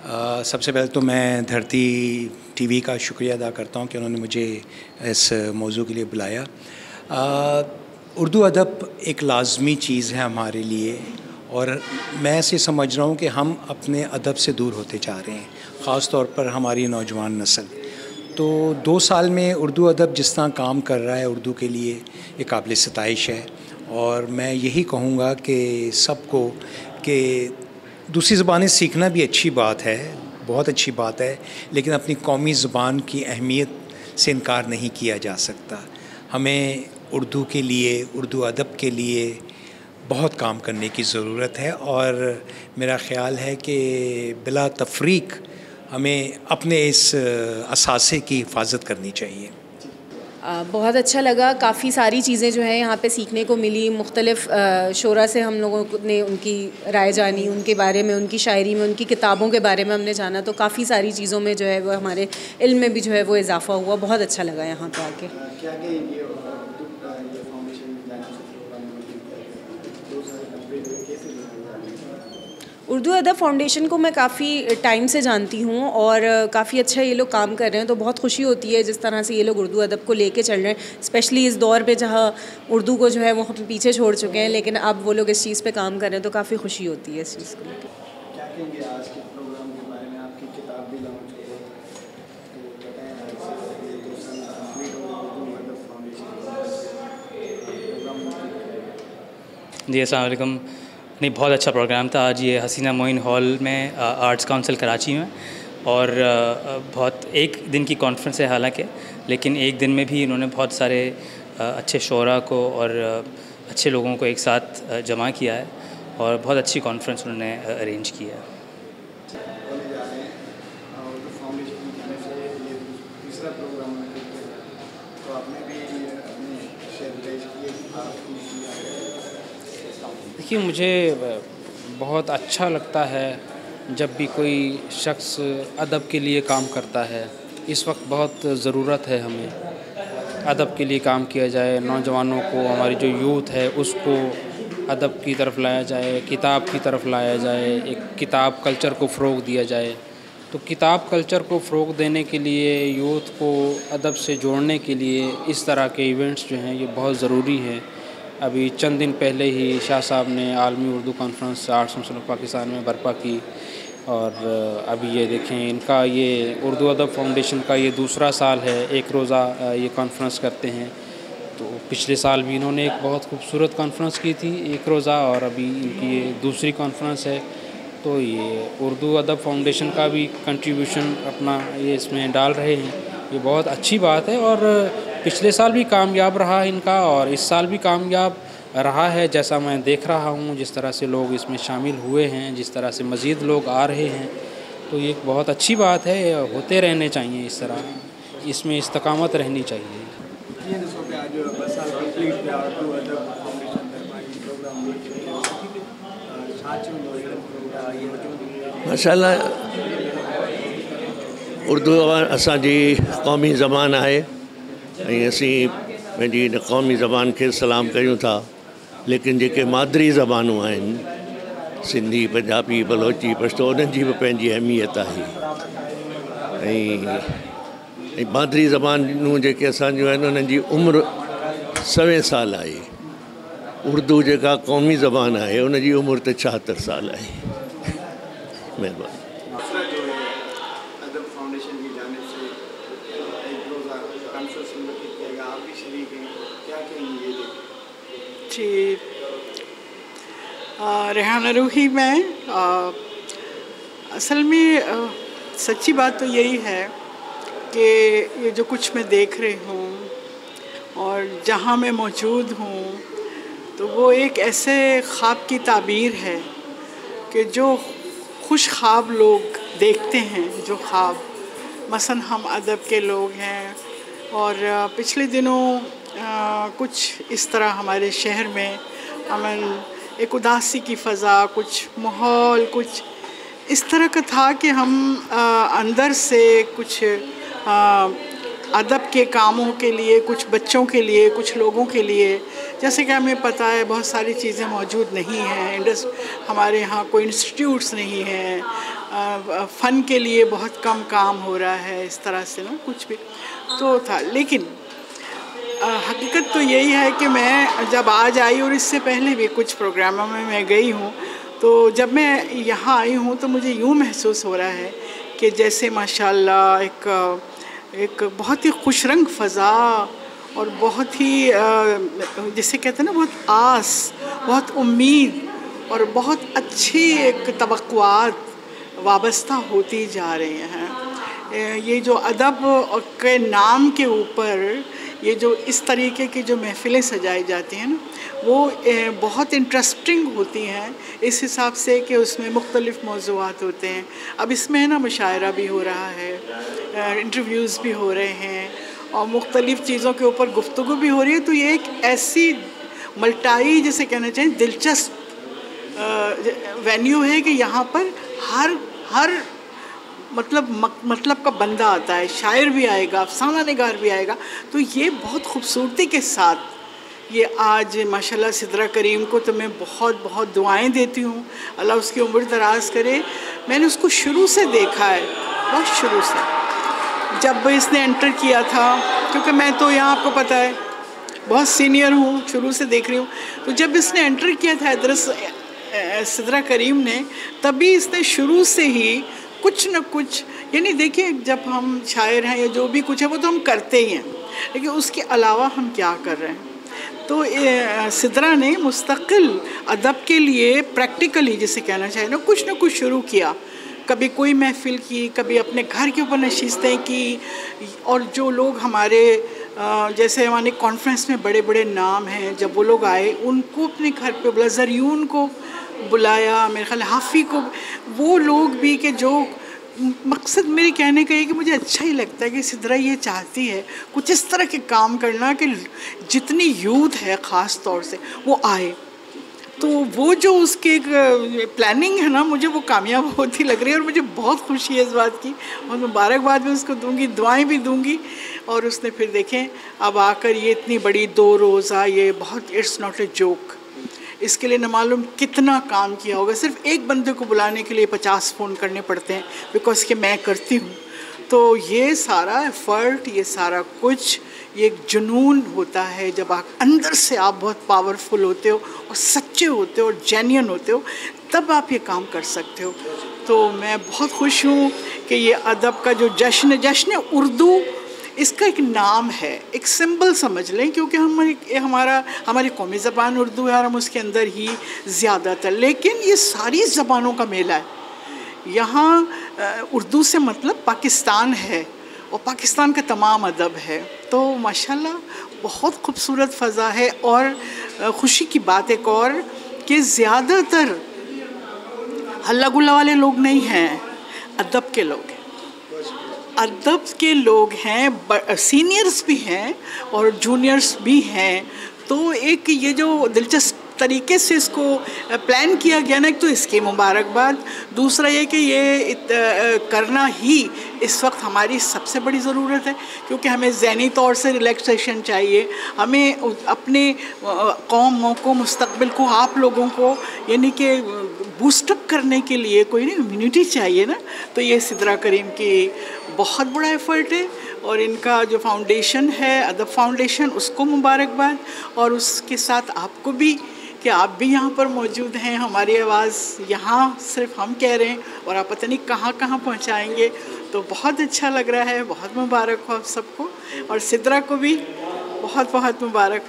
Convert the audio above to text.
सबसे पहले तो मैं धरती टीवी का शुक्रिया अदा करता हूँ कि उन्होंने मुझे इस मौजू के लिए बुलाया। उर्दू अदब एक लाज़मी चीज़ है हमारे लिए और मैं ऐसे समझ रहा हूँ कि हम अपने अदब से दूर होते जा रहे हैं, ख़ास तौर पर हमारी नौजवान नस्ल। तो 2 साल में उर्दू अदब जिस तरह काम कर रहा है उर्दू के लिए ये काबिल सताइश है। और मैं यही कहूँगा कि सबको कि दूसरी ज़बानें सीखना भी अच्छी बात है, बहुत अच्छी बात है, लेकिन अपनी कौमी ज़बान की अहमियत से इनकार नहीं किया जा सकता। हमें उर्दू के लिए, उर्दू अदब के लिए बहुत काम करने की ज़रूरत है और मेरा ख़्याल है कि बिला तफ़रीक़ हमें अपने इस असासे की हिफाजत करनी चाहिए। बहुत अच्छा लगा। काफ़ी सारी चीज़ें जो हैं यहाँ पे सीखने को मिली। मुख्तलिफ़ शोरा से हम लोगों ने उनकी राय जानी, उनके बारे में, उनकी शायरी में, उनकी किताबों के बारे में हमने जाना। तो काफ़ी सारी चीज़ों में जो है वो हमारे इल्म में भी जो है वो इजाफ़ा हुआ। बहुत अच्छा लगा यहाँ पे आके। उर्दू अदब फाउंडेशन को मैं काफ़ी टाइम से जानती हूँ और काफ़ी अच्छा ये लोग काम कर रहे हैं। तो बहुत खुशी होती है जिस तरह से ये लोग उर्दू अदब को लेके चल रहे हैं, स्पेशली इस दौर पे जहाँ उर्दू को जो है वो हम पीछे छोड़ चुके हैं, लेकिन अब वो लोग इस चीज़ पे काम कर रहे हैं। तो काफ़ी खुशी होती है इस चीज़ को लेकर। क्या कहेंगे आज के प्रोग्राम के बारे में? आपकी किताब भी लॉन्च हुई है, तो बताएं। जी अस्सलाम वालेकुम। नहीं, बहुत अच्छा प्रोग्राम था आज ये हसीना मोइन हॉल में आर्ट्स काउंसिल कराची में। और बहुत एक दिन की कॉन्फ्रेंस है हालांकि, लेकिन एक दिन में भी इन्होंने बहुत सारे अच्छे शोरा को और अच्छे लोगों को एक साथ जमा किया है और बहुत अच्छी कॉन्फ्रेंस उन्होंने अरेंज किया है। देखिए, मुझे बहुत अच्छा लगता है जब भी कोई शख्स अदब के लिए काम करता है। इस वक्त बहुत ज़रूरत है हमें अदब के लिए काम किया जाए, नौजवानों को, हमारी जो यूथ है उसको अदब की तरफ लाया जाए, किताब की तरफ लाया जाए, एक किताब कल्चर को फ़रोग़ दिया जाए। तो किताब कल्चर को फ़रोग़ देने के लिए, यूथ को अदब से जोड़ने के लिए इस तरह के इवेंट्स जो हैं ये बहुत ज़रूरी हैं। अभी चंद दिन पहले ही शाह साहब ने आलमी Urdu conference arts council of Pakistan में बर्पा की और अभी ये देखें इनका ये उर्दू अदब फाउंडेशन का ये दूसरा साल है, एक रोज़ा ये कॉन्फ्रेंस करते हैं। तो पिछले साल भी इन्होंने एक बहुत खूबसूरत कॉन्फ्रेंस की थी, एक रोज़ा, और अभी इनकी ये दूसरी कॉन्फ्रेंस है। तो ये उर्दू अदब फाउंडेशन का भी कंट्रीब्यूशन अपना ये इसमें डाल रहे हैं, ये बहुत अच्छी बात है। और पिछले साल भी कामयाब रहा इनका और इस साल भी कामयाब रहा है, जैसा मैं देख रहा हूँ, जिस तरह से लोग इसमें शामिल हुए हैं, जिस तरह से मज़ीद लोग आ रहे हैं। तो ये बहुत अच्छी बात है, होते रहने चाहिए इस तरह, इसमें इस्तकामत रहनी चाहिए। माशाअल्लाह, उर्दू असांजी क़ौमी ज़बान आहे ऐं असीं पंहिंजी इन क़ौमी ज़बान खे सलाम कयूं था। लेकिन जेके मादरी ज़बानूं आहिनि, सिंधी, पंजाबी, बलोची, पश्तो, उन्हनि जी बि पंहिंजी अहमियत आहे। ऐं मादरी ज़बानूं जेके असांजियूं आहिनि उन्हनि जी उमिरि 100 साल आहे। उर्दू जेका क़ौमी ज़बान आहे उनजी उमिरि त 76 साल आहे। महिरबानी। जी, रेहाना रूही में असल में सच्ची बात तो यही है कि ये जो कुछ मैं देख रही हूँ और जहाँ मैं मौजूद हूँ, तो वो एक ऐसे ख्वाब की ताबीर है कि जो खुश ख्वाब लोग देखते हैं, जो ख्वाब मसलन हम अदब के लोग हैं। और पिछले दिनों कुछ इस तरह हमारे शहर में अमन, एक उदासी की फ़ज़ा, कुछ माहौल कुछ इस तरह का था कि हम अंदर से कुछ अदब के कामों के लिए, कुछ बच्चों के लिए, कुछ लोगों के लिए। जैसे कि हमें पता है बहुत सारी चीज़ें मौजूद नहीं हैं, हमारे यहाँ कोई इंस्टीट्यूट्स नहीं हैं, फ़न के लिए बहुत कम काम हो रहा है, इस तरह से ना कुछ भी तो था। लेकिन हकीकत तो यही है कि मैं जब आज आई और इससे पहले भी कुछ प्रोग्रामों में मैं गई हूँ, तो जब मैं यहाँ आई हूँ तो मुझे यूँ महसूस हो रहा है कि जैसे माशाल्लाह एक बहुत ही खुशरंग फ़ज़ा और बहुत ही जिसे कहते हैं ना बहुत आस, बहुत उम्मीद और बहुत अच्छी एक तवक्कुआत वाबस्ता होती जा रही हैं। ये जो अदब के नाम के ऊपर ये जो इस तरीके की जो महफ़िलें सजाई जाती हैं ना, वो बहुत इंटरेस्टिंग होती हैं इस हिसाब से कि उसमें मुख्तलिफ़ मौज़ूआत होते हैं। अब इसमें है ना मुशायरा भी हो रहा है, इंटरव्यूज़ भी हो रहे हैं और मुख्तलिफ़ चीज़ों के ऊपर गुफ्तगू भी हो रही है। तो ये एक ऐसी मल्टाई जिसे कहना चाहिए दिलचस्प वेन्यू है कि यहाँ पर हर मतलब का बंदा आता है, शायर भी आएगा, अफसाना निगार भी आएगा। तो ये बहुत खूबसूरती के साथ ये आज माशाल्लाह सिद्रा करीम को तो मैं बहुत बहुत दुआएं देती हूँ, अल्लाह उसकी उम्र दराज करे। मैंने उसको शुरू से देखा है, बहुत शुरू से, जब इसने एंटर किया था, क्योंकि मैं तो यहाँ आपको पता है बहुत सीनियर हूँ, शुरू से देख रही हूँ। तो जब इसने एंटर किया था इधर सिद्रा करीम ने, तभी इसने शुरू से ही कुछ न कुछ, यानी देखिए जब हम शायर हैं या जो भी कुछ है वो तो हम करते ही हैं, लेकिन उसके अलावा हम क्या कर रहे हैं। तो सिद्रा ने मुस्तकिल अदब के लिए प्रैक्टिकली जिसे कहना चाहिए ना कुछ शुरू किया। कभी कोई महफ़िल की, कभी अपने घर के ऊपर नशिस्तें की, और जो लोग हमारे जैसे हमारे कॉन्फ्रेंस में बड़े बड़े नाम हैं, जब वो लोग आए उनको अपने घर पे बुलाया, ज़रियून को बुलाया, मेरे ख्याल हाफ़ी को, वो लोग भी कि जो मकसद मेरे कहने का है कि मुझे अच्छा ही लगता है कि सिद्रा ये चाहती है कुछ इस तरह के काम करना कि जितनी यूथ है ख़ास तौर से वो आए। तो वो जो उसके प्लानिंग है ना, मुझे वो कामयाब होती लग रही है और मुझे बहुत खुशी है इस बात की, और मुबारकबाद भी उसको दूंगी, दुआएं भी दूंगी। और उसने फिर देखें अब आकर ये इतनी बड़ी 2 रोज़ा, ये बहुत, इट्स नॉट ए जोक, इसके लिए न मालूम कितना काम किया होगा। सिर्फ एक बंदे को बुलाने के लिए 50 फ़ोन करने पड़ते हैं, बिकॉज कि मैं करती हूँ। तो ये सारा एफ़र्ट, ये सारा कुछ, ये एक जुनून होता है जब आप अंदर से आप बहुत पावरफुल होते हो और सच्चे होते हो और जेन्युइन होते हो, तब आप ये काम कर सकते हो। तो मैं बहुत खुश हूँ कि ये अदब का जो जश्न उर्दू, इसका एक नाम है, एक सिंबल समझ लें, क्योंकि हमारी कौमी ज़बान उर्दू है और हम उसके अंदर ही ज़्यादातर, लेकिन ये सारी ज़बानों का मेला है। यहाँ उर्दू से मतलब पाकिस्तान है और पाकिस्तान का तमाम अदब है। तो माशाल्लाह बहुत खूबसूरत फ़ज़ा है। और ख़ुशी की बात एक और कि ज़्यादातर हल्ला गुल्ला वाले लोग नहीं हैं, अदब के लोग हैं, अदब के लोग हैं, सीनियर्स भी हैं और जूनियर्स भी हैं। तो एक ये जो दिलचस्प तरीके से इसको प्लान किया गया ना, एक तो इसकी मुबारकबाद, दूसरा ये कि ये करना ही इस वक्त हमारी सबसे बड़ी ज़रूरत है, क्योंकि हमें ज़हनी तौर से रिलैक्सेशन चाहिए, हमें अपने कौम को, मुस्तक़बिल को, आप लोगों को यानी कि बूस्टअप करने के लिए कोई ना इम्यूनिटी चाहिए ना। तो ये सिद्रा करीम की बहुत बड़ा एफ़र्ट है और इनका जो फाउंडेशन है अदब फाउंडेशन, उसको मुबारकबाद। और उसके साथ आपको भी कि आप भी यहाँ पर मौजूद हैं, हमारी आवाज़ यहाँ सिर्फ हम कह रहे हैं और आप पता नहीं कहाँ कहाँ पहुँचाएँगे। तो बहुत अच्छा लग रहा है, बहुत मुबारक हो आप सबको, और सिद्रा को भी बहुत बहुत मुबारक।